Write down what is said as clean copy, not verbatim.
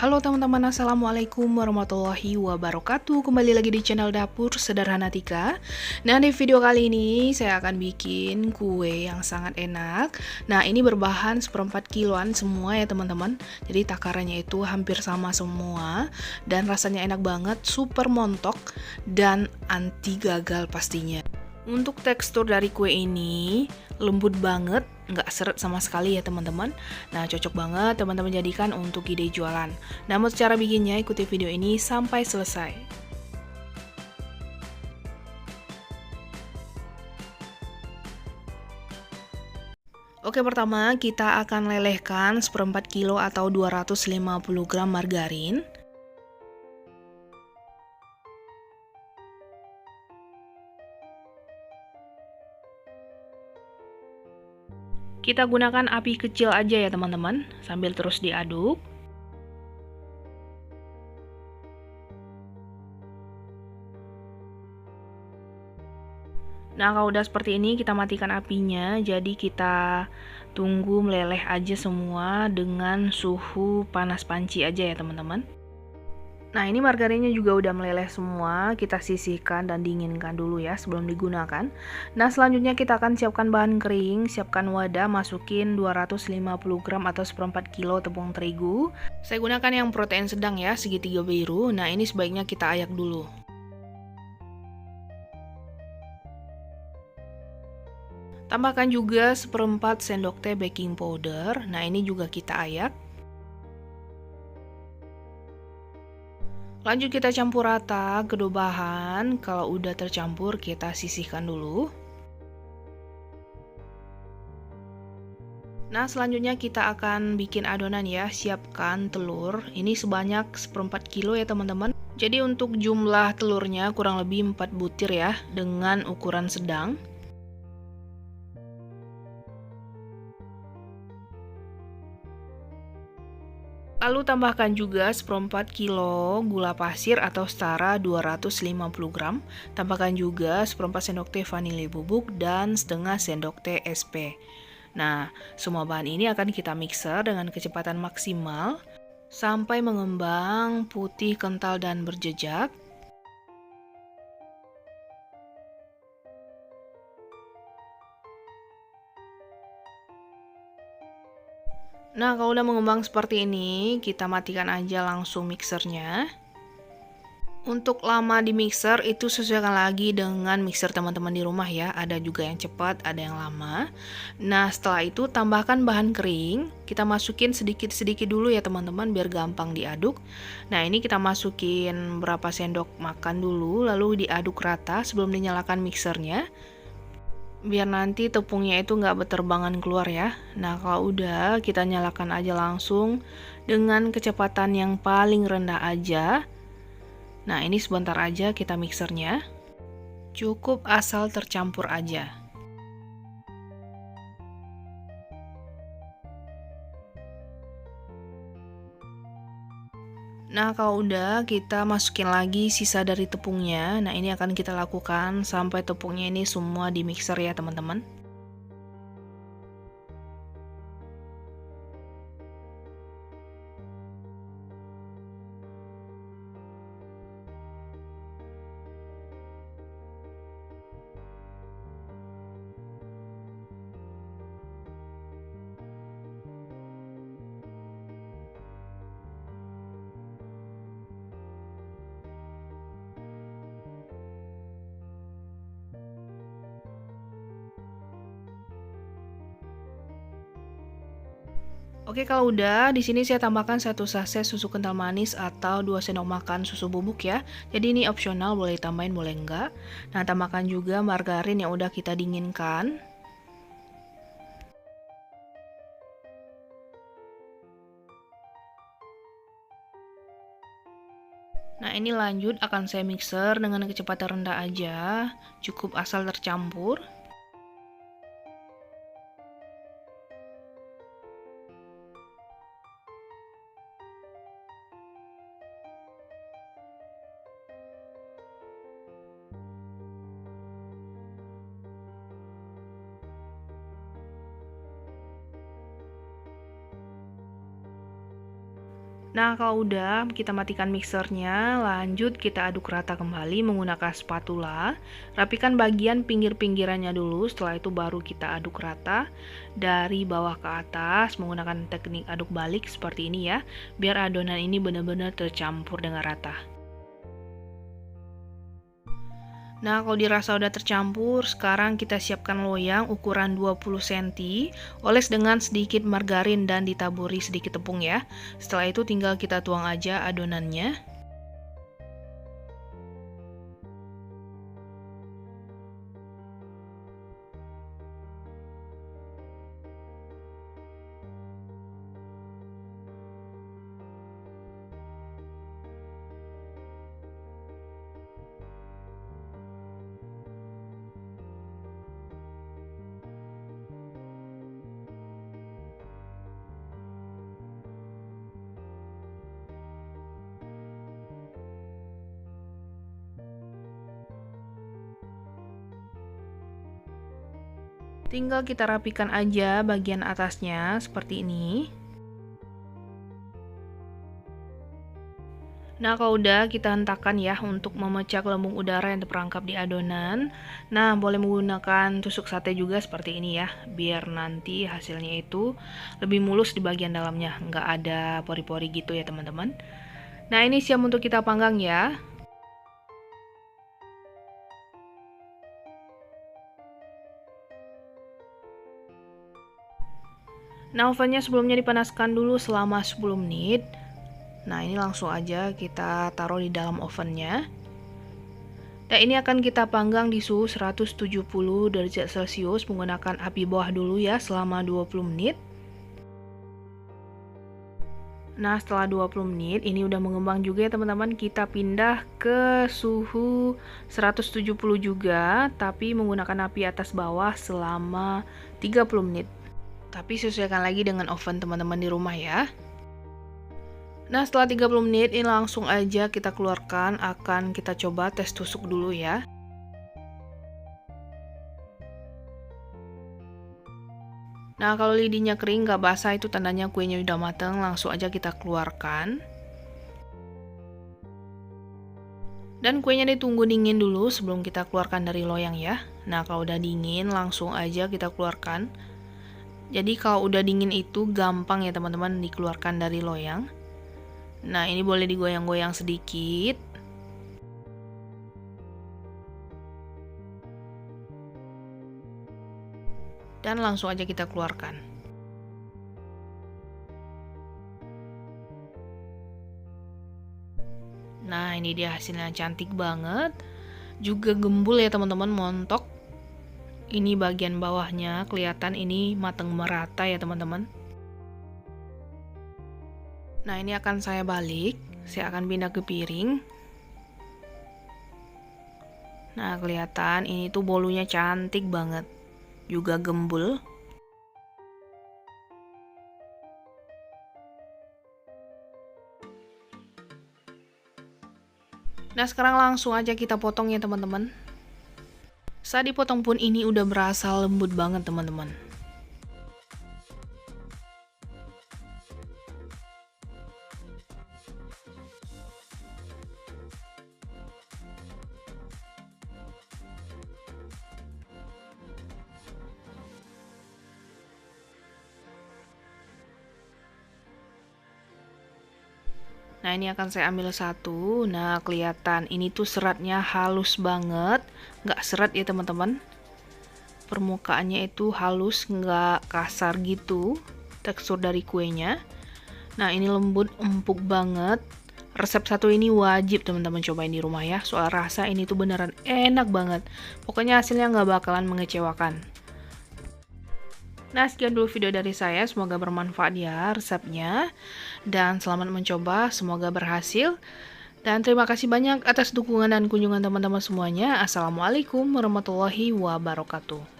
Halo teman-teman, assalamualaikum warahmatullahi wabarakatuh. Kembali lagi di channel Dapur Sederhana Tika. Nah, di video kali ini saya akan bikin kue yang sangat enak. Nah, ini berbahan 1/4 kiloan semua ya teman-teman. Jadi takarannya itu hampir sama semua dan rasanya enak banget, super montok dan anti gagal pastinya. Untuk tekstur dari kue ini lembut banget, nggak seret sama sekali ya teman-teman. Nah, cocok banget teman-teman jadikan untuk ide jualan. Namun cara bikinnya ikuti video ini sampai selesai. Oke, pertama kita akan lelehkan 1/4 kilo atau 250 gram margarin. Kita gunakan api kecil aja ya teman-teman, sambil terus diaduk. Nah, kalau udah seperti ini kita matikan apinya, jadi kita tunggu meleleh aja semua dengan suhu panas panci aja ya teman-teman. Nah, ini margarinnya juga udah meleleh semua, kita sisihkan dan dinginkan dulu ya sebelum digunakan. Nah, selanjutnya kita akan siapkan bahan kering, siapkan wadah, masukin 250 gram atau 1/4 kilo tepung terigu. Saya gunakan yang protein sedang ya, segitiga biru. Nah, ini sebaiknya kita ayak dulu. Tambahkan juga 1/4 sendok teh baking powder. Nah, ini juga kita ayak. Lanjut kita campur rata kedua bahan. Kalau udah tercampur kita sisihkan dulu. Nah, selanjutnya kita akan bikin adonan ya. Siapkan telur. Ini sebanyak 1/4 kilo ya teman-teman. Jadi untuk jumlah telurnya kurang lebih 4 butir ya, dengan ukuran sedang. Lalu tambahkan juga 1/4 kilo gula pasir atau setara 250 gram. Tambahkan juga 1/4 sendok teh vanili bubuk dan setengah sendok teh SP. Nah, semua bahan ini akan kita mixer dengan kecepatan maksimal sampai mengembang putih kental dan berjejak. Nah, kalau udah mengembang seperti ini, kita matikan aja langsung mixernya. Untuk lama di mixer itu sesuaikan lagi dengan mixer teman-teman di rumah ya. Ada juga yang cepat, ada yang lama. Nah, setelah itu tambahkan bahan kering. Kita masukin sedikit-sedikit dulu ya teman-teman biar gampang diaduk. Nah, ini kita masukin berapa sendok makan dulu, lalu diaduk rata sebelum dinyalakan mixernya. Biar nanti tepungnya itu nggak beterbangan keluar ya. Nah, kalau udah kita nyalakan aja langsung dengan kecepatan yang paling rendah aja. Nah, ini sebentar aja kita mixernya. Cukup asal tercampur aja. Nah, kalau udah kita masukin lagi sisa dari tepungnya. Nah, ini akan kita lakukan sampai tepungnya ini semua di mixer ya teman-teman. Oke, kalau udah, di sini saya tambahkan 1 saset susu kental manis atau 2 sendok makan susu bubuk ya. Jadi ini opsional, boleh tambahin, boleh enggak. Nah, tambahkan juga margarin yang udah kita dinginkan. Nah, ini lanjut akan saya mixer dengan kecepatan rendah aja, cukup asal tercampur. Nah, kalau udah, kita matikan mixernya, lanjut kita aduk rata kembali menggunakan spatula. Rapikan bagian pinggir-pinggirannya dulu, setelah itu baru kita aduk rata dari bawah ke atas menggunakan teknik aduk balik seperti ini ya, biar adonan ini benar-benar tercampur dengan rata. Nah, kalau dirasa udah tercampur, sekarang kita siapkan loyang ukuran 20 cm, oles dengan sedikit margarin dan ditaburi sedikit tepung ya. Setelah itu tinggal kita tuang aja adonannya. Tinggal kita rapikan aja bagian atasnya seperti ini. Nah, kalau udah kita hentakan ya untuk memecah gelembung udara yang terperangkap di adonan. Nah, boleh menggunakan tusuk sate juga seperti ini ya, biar nanti hasilnya itu lebih mulus di bagian dalamnya, nggak ada pori-pori gitu ya teman-teman. Nah, ini siap untuk kita panggang ya. Nah, ovennya sebelumnya dipanaskan dulu selama 10 menit. Nah, ini langsung aja kita taruh di dalam ovennya. Nah, ini akan kita panggang di suhu 170 derajat Celcius menggunakan api bawah dulu ya selama 20 menit. Nah, setelah 20 menit ini udah mengembang juga ya teman-teman. Kita pindah ke suhu 170 juga, tapi menggunakan api atas bawah selama 30 menit. Tapi sesuaikan lagi dengan oven teman-teman di rumah ya. Nah, setelah 30 menit ini langsung aja kita keluarkan, akan kita coba tes tusuk dulu ya. Nah, kalau lidinya kering nggak basah itu tandanya kuenya udah mateng, langsung aja kita keluarkan. Dan kuenya ditunggu dingin dulu sebelum kita keluarkan dari loyang ya. Nah, kalau udah dingin langsung aja kita keluarkan. Jadi kalau udah dingin itu gampang ya teman-teman dikeluarkan dari loyang. Nah, ini boleh digoyang-goyang sedikit. Dan langsung aja kita keluarkan. Nah, ini dia hasilnya cantik banget. Juga gembul ya teman-teman, montok. Ini bagian bawahnya kelihatan ini mateng merata ya teman-teman. Nah, ini akan saya balik. Saya akan pindah ke piring. Nah, kelihatan ini tuh bolunya cantik banget. Juga gembul. Nah, sekarang langsung aja kita potong ya teman-teman. Saat dipotong pun ini udah berasa lembut banget teman-teman. Nah, ini akan saya ambil satu. Nah, kelihatan ini tuh seratnya halus banget. Nggak seret ya teman-teman. Permukaannya itu halus, nggak kasar gitu. Tekstur dari kuenya. Nah, ini lembut, empuk banget. Resep satu ini wajib teman-teman cobain di rumah ya. Soal rasa ini tuh beneran enak banget. Pokoknya hasilnya nggak bakalan mengecewakan. Nah, sekian dulu video dari saya, semoga bermanfaat ya resepnya. Dan selamat mencoba, semoga berhasil. Dan terima kasih banyak atas dukungan dan kunjungan teman-teman semuanya. Assalamualaikum warahmatullahi wabarakatuh.